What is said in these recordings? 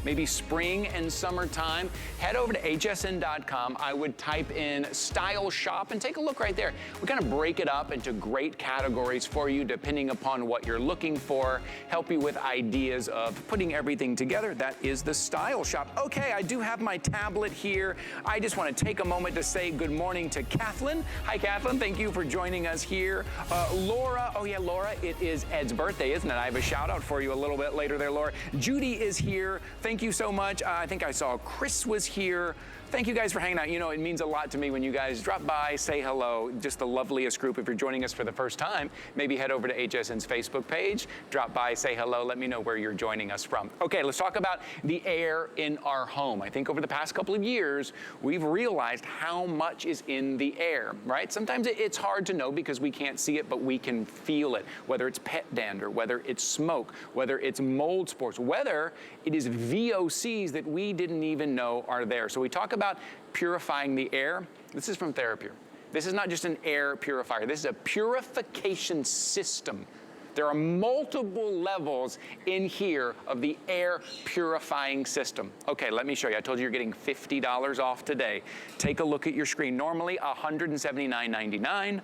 maybe spring and summertime, head over to hsn.com. I would type in style shop and take a look right there. We kind of break it up into great categories for you depending upon what you're looking for, help you with ideas of putting everything together. That is the style shop. Okay, I do have my tablet here. I just want to take a moment to say good morning to Kathleen. Hi, Kathleen. Thank you for joining us here. Laura, oh yeah, Laura, it is Ed's birthday, isn't it? I have a shout out for you a little bit later there, Laura. Judy is here. Thank you so much. I think I saw Chris was here. Thank you guys for hanging out. You know, it means a lot to me when you guys drop by, say hello. Just the loveliest group. If you're joining us for the first time, maybe head over to HSN's Facebook page, drop by, say hello, let me know where you're joining us from. Okay, let's talk about the air in our home. I think over the past couple of years, we've realized how much is in the air, right? Sometimes it's hard to know because we can't see it, but we can feel it, whether it's pet dander, whether it's smoke, whether it's mold spores, whether it is VOCs that we didn't even know are there. So we talk about purifying the air. This is from Therapure. This is not just an air purifier. This is a purification system. There are multiple levels in here of the air purifying system. Okay, let me show you. I told you you're getting $50 off today. Take a look at your screen. Normally $179.99,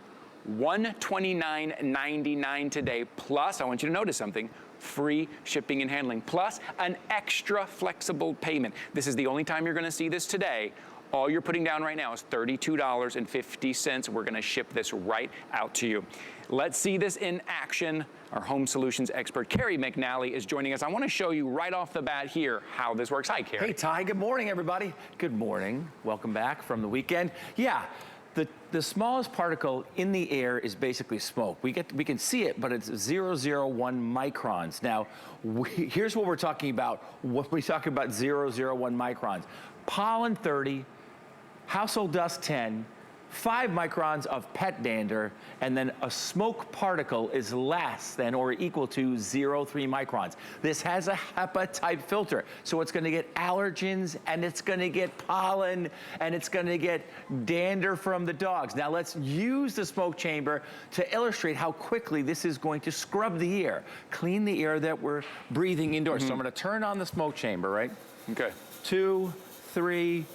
$129.99 today. Plus, I want you to notice something. Free shipping and handling, plus an extra flexible payment. This is the only time you're gonna see this today. All you're putting down right now is $32.50. We're gonna ship this right out to you. Let's see this in action. Our home solutions expert, Carrie McNally, is joining us. I wanna show you right off the bat here how this works. Hi, Carrie. Hey, Ty, good morning, everybody. Good morning. Welcome back from the weekend. Yeah. The smallest particle in the air is basically smoke. We can see it, but it's 0.001 microns. Now, here's what we're talking about when we talk about 0.001 microns. Pollen 30, household dust 10, 5 microns of pet dander, and then a smoke particle is less than or equal to 0.3 microns. This has a HEPA type filter, so it's gonna get allergens, and it's gonna get pollen, and it's gonna get dander from the dogs. Now let's use the smoke chamber to illustrate how quickly this is going to scrub the air, clean the air that we're breathing indoors. So I'm gonna turn on the smoke chamber, right? Okay. 2, 3,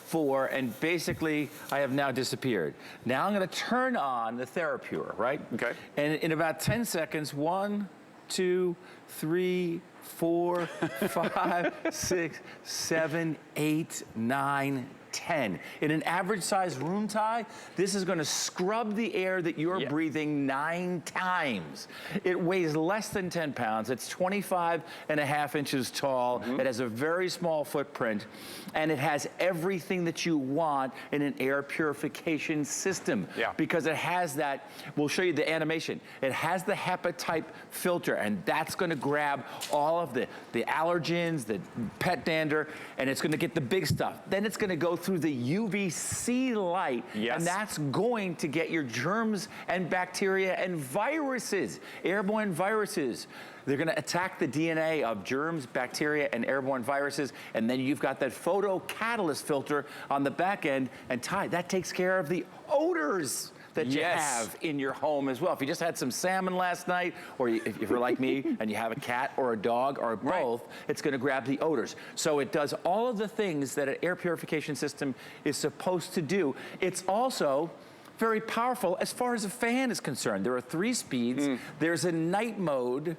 4, and basically I have now disappeared. Now I'm gonna turn on the Therapure, right? Okay. And in about 10 seconds, 1, 2, 3, 4, 5, 6, 7, 8, 9, 10. In an average size room, Ty, this is gonna scrub the air that you're breathing 9 times. It weighs less than 10 pounds. It's 25.5 inches tall. It has a very small footprint, and it has everything that you want in an air purification system. Because it has that, we'll show you the animation. It has the HEPA type filter, and that's gonna grab all of the allergens, the pet dander, and it's gonna get the big stuff. Then it's gonna go through the UVC light, and that's going to get your germs and bacteria and viruses, airborne viruses. They're gonna attack the DNA of germs, bacteria, and airborne viruses, and then you've got that photocatalyst filter on the back end, and Ty, that takes care of the odors that you have in your home as well. If you just had some salmon last night, or if you're like me and you have a cat or a dog or both, it's gonna grab the odors. So it does all of the things that an air purification system is supposed to do. It's also very powerful as far as a fan is concerned. There are 3 speeds. There's a night mode.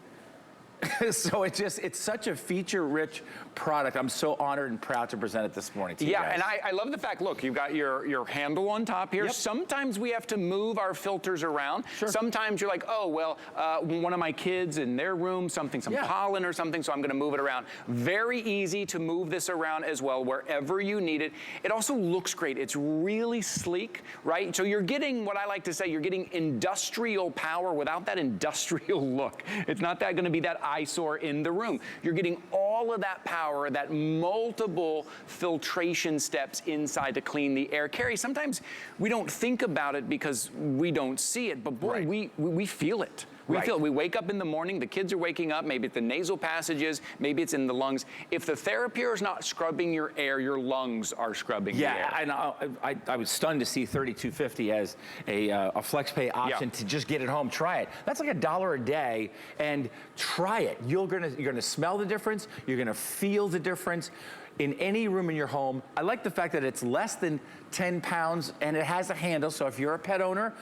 So it's such a feature-rich product. I'm so honored and proud to present it this morning to you guys. And I love the fact, look, you've got your handle on top here. Sometimes we have to move our filters around. Sometimes you're like, oh, well, one of my kids in their room, some pollen or something, so I'm gonna move it around. Very easy to move this around as well, wherever you need it. It also looks great. It's really sleek, right? So you're getting, what I like to say, you're getting industrial power without that industrial look. It's not gonna be that eyesore in the room. You're getting all of that power, that multiple filtration steps inside to clean the air. Carrie, sometimes we don't think about it because we don't see it, but boy, we feel it. We wake up in the morning, the kids are waking up, maybe it's the nasal passages, maybe it's in the lungs. If the Therapure is not scrubbing your air, your lungs are scrubbing the air. Yeah, I was stunned to see $32.50 as a flex pay option to just get it home, try it. That's like $1 a day, and try it. You're gonna smell the difference, you're gonna feel the difference. In any room in your home. I like the fact that it's less than 10 pounds and it has a handle, so if you're a pet owner,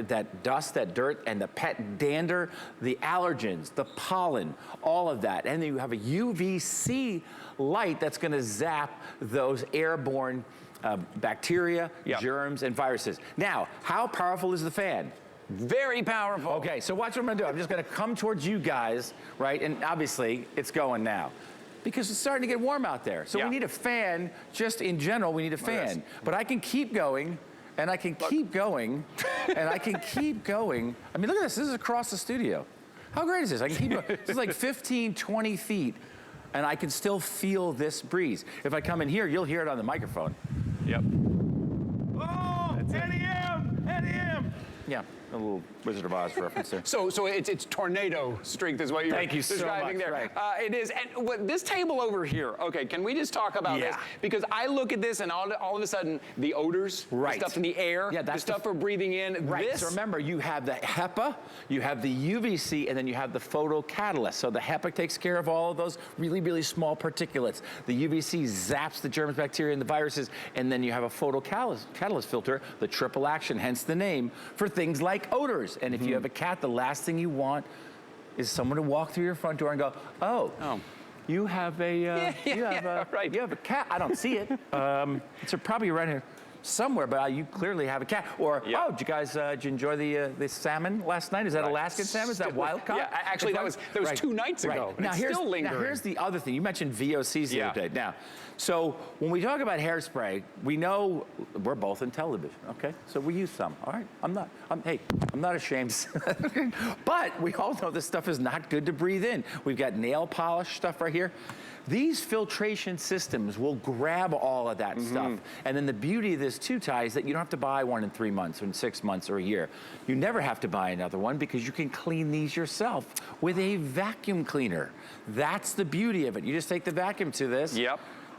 that dust, that dirt, and the pet dander, the allergens, the pollen, all of that. And then you have a UVC light that's gonna zap those airborne bacteria, germs, and viruses. Now, how powerful is the fan? Very powerful. Okay, so watch what I'm gonna do. I'm just gonna come towards you guys, right? And obviously, it's going now, because it's starting to get warm out there. So we need a fan, just in general, we need a fan. But I can keep going, and I can keep going, and I can keep going. I mean, look at this is across the studio. How great is this? I can keep going. This is like 15, 20 feet, and I can still feel this breeze. If I come in here, you'll hear it on the microphone. Yep. Oh, Eddie M! Yeah, a little Wizard of Oz reference there. So it's tornado strength is what you're describing there. Right. It is. And this table over here, okay, can we just talk about this? Because I look at this and all of a sudden, the odors, the stuff in the air, the stuff we're breathing in. Right, so remember, you have the HEPA, you have the UVC, and then you have the photocatalyst. So the HEPA takes care of all of those really, really small particulates. The UVC zaps the germs, bacteria, and the viruses, and then you have a photocatalyst filter, the triple action, hence the name, for things like odors. And if you have a cat, the last thing you want is someone to walk through your front door and go, oh. You have a you have a cat. I don't see it. It's probably around here somewhere, but you clearly have a cat. Or did you guys did you enjoy the salmon last night? Is that Alaskan salmon? Is that wild caught? Yeah, actually that was 2 nights ago. Now here's the other thing. You mentioned VOCs the other day. Now, so when we talk about hairspray, we know we're both in television, okay? So we use some. All right, I'm not ashamed. But we all know this stuff is not good to breathe in. We've got nail polish stuff right here. These filtration systems will grab all of that stuff. And then the beauty of this too, Ty, is that you don't have to buy one in 3 months or in 6 months or a year. You never have to buy another one because you can clean these yourself with a vacuum cleaner. That's the beauty of it. You just take the vacuum to this.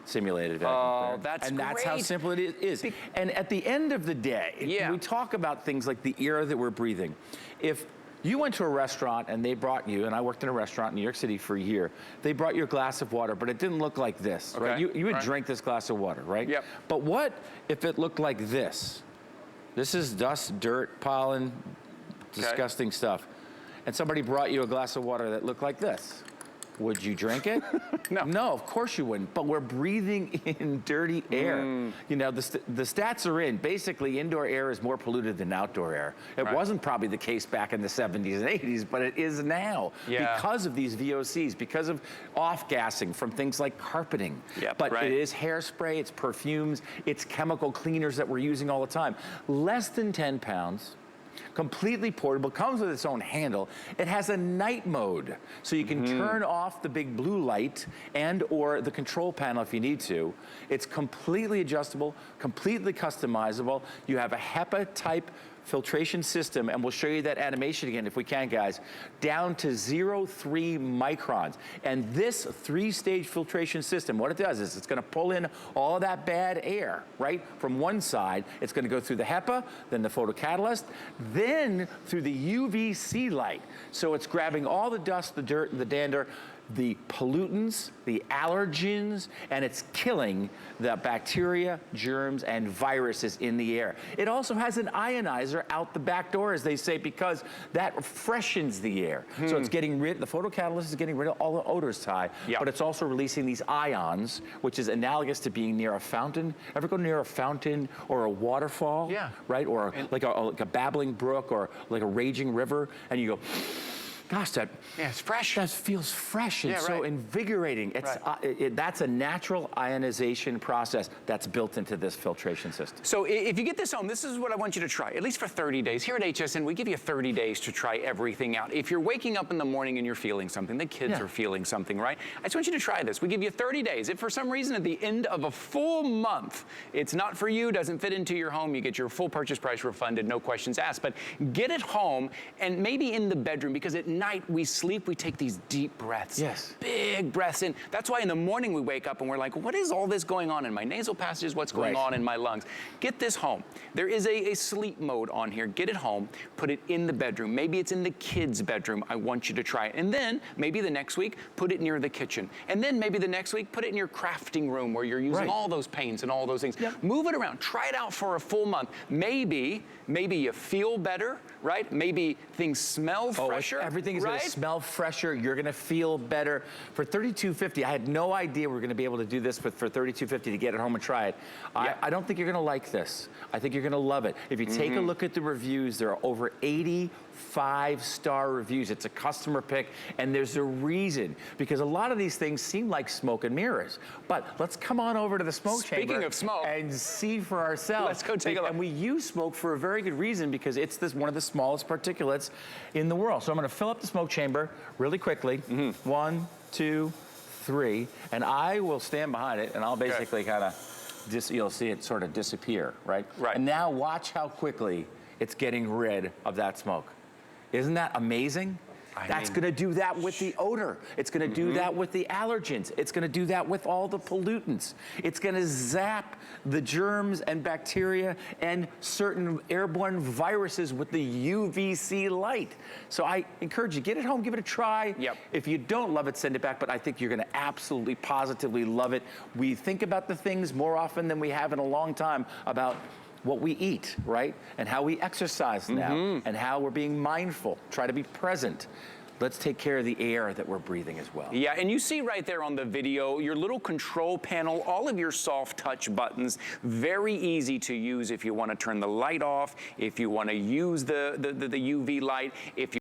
Simulated vacuum cleaner. That's great. That's how simple it is. And at the end of the day, we talk about things like the air that we're breathing. If you went to a restaurant and they brought you, and I worked in a restaurant in New York City for a year, they brought you a glass of water, but it didn't look like this, right? You would drink this glass of water, right? But what if it looked like this? This is dust, dirt, pollen, disgusting stuff. And somebody brought you a glass of water that looked like this. Would you drink it? No, of course you wouldn't. But we're breathing in dirty air. You know, the stats are in. Basically, indoor air is more polluted than outdoor air. It wasn't probably the case back in the 70s and 80s, but it is now because of these VOCs, because of off-gassing from things like carpeting. But it is hairspray, it's perfumes, it's chemical cleaners that we're using all the time. Less than 10 pounds. Completely portable, comes with its own handle. It has a night mode, so you can turn off the big blue light and or the control panel if you need to. It's completely adjustable, completely customizable. You have a HEPA type filtration system, and we'll show you that animation again if we can, guys, down to 0.3 microns. And this 3-stage filtration system, what it does is it's gonna pull in all of that bad air, right? From one side, it's gonna go through the HEPA, then the photocatalyst, then through the UVC light. So it's grabbing all the dust, the dirt, and the dander, the pollutants, the allergens, and it's killing the bacteria, germs, and viruses in the air. It also has an ionizer out the back door, as they say, because that freshens the air. So it's getting rid, the photocatalyst is getting rid of all the odors, Ty, but it's also releasing these ions, which is analogous to being near a fountain. Ever go near a fountain or a waterfall? Right? Or like a babbling brook or like a raging river, and you go, Gosh, that it's fresh. That feels fresh and Yeah, so right. invigorating. It's that's a natural ionization process that's built into this filtration system. So if you get this home, this is what I want you to try, at least for 30 days. Here at HSN, we give you 30 days to try everything out. If you're waking up in the morning and you're feeling something, the kids are feeling something, right? I just want you to try this. We give you 30 days. If for some reason at the end of a full month, it's not for you, doesn't fit into your home, you get your full purchase price refunded, no questions asked. But get it home and maybe in the bedroom, because at night we sleep, we take these deep breaths. Yes. Big breaths in. That's why in the morning we wake up and we're like, what is all this going on in my nasal passages? What's going on in my lungs? Get this home. There is a sleep mode on here. Get it home, put it in the bedroom. Maybe it's in the kids' bedroom. I want you to try it. And then maybe the next week, put it near the kitchen. And then maybe the next week, put it in your crafting room where you're using all those paints and all those things. Move it around. Try it out for a full month. Maybe you feel better, right? Maybe things smell fresher. Everything is going to smell fresher. You're going to feel better. For $32.50, I had no idea we were going to be able to do this, but for $32.50 to get it home and try it. I don't think you're going to like this. I think you're going to love it. If you take a look at the reviews, there are over 80 5-star reviews. It's a customer pick, and there's a reason, because a lot of these things seem like smoke and mirrors. But let's come on over to the smoke chamber. Speaking of smoke, and see for ourselves. Let's go take a look. And we use smoke for a very good reason, because it's one of the smallest particulates in the world. So I'm going to fill up the smoke chamber really quickly. 1, 2, 3, and I will stand behind it, and I'll basically kind of, you'll see it sort of disappear, right? Right. And now watch how quickly it's getting rid of that smoke. Isn't that amazing? That's going to do that with the odor. It's going to do that with the allergens. It's going to do that with all the pollutants. It's going to zap the germs and bacteria and certain airborne viruses with the UVC light. So I encourage you, get it home, give it a try. If you don't love it, send it back, but I think you're going to absolutely, positively love it. We think about the things more often than we have in a long time about what we eat, right? And how we exercise now, and how we're being mindful. Try to be present. Let's take care of the air that we're breathing as well. Yeah, and you see right there on the video, your little control panel, all of your soft touch buttons, very easy to use if you want to turn the light off, if you want to use the UV light, if you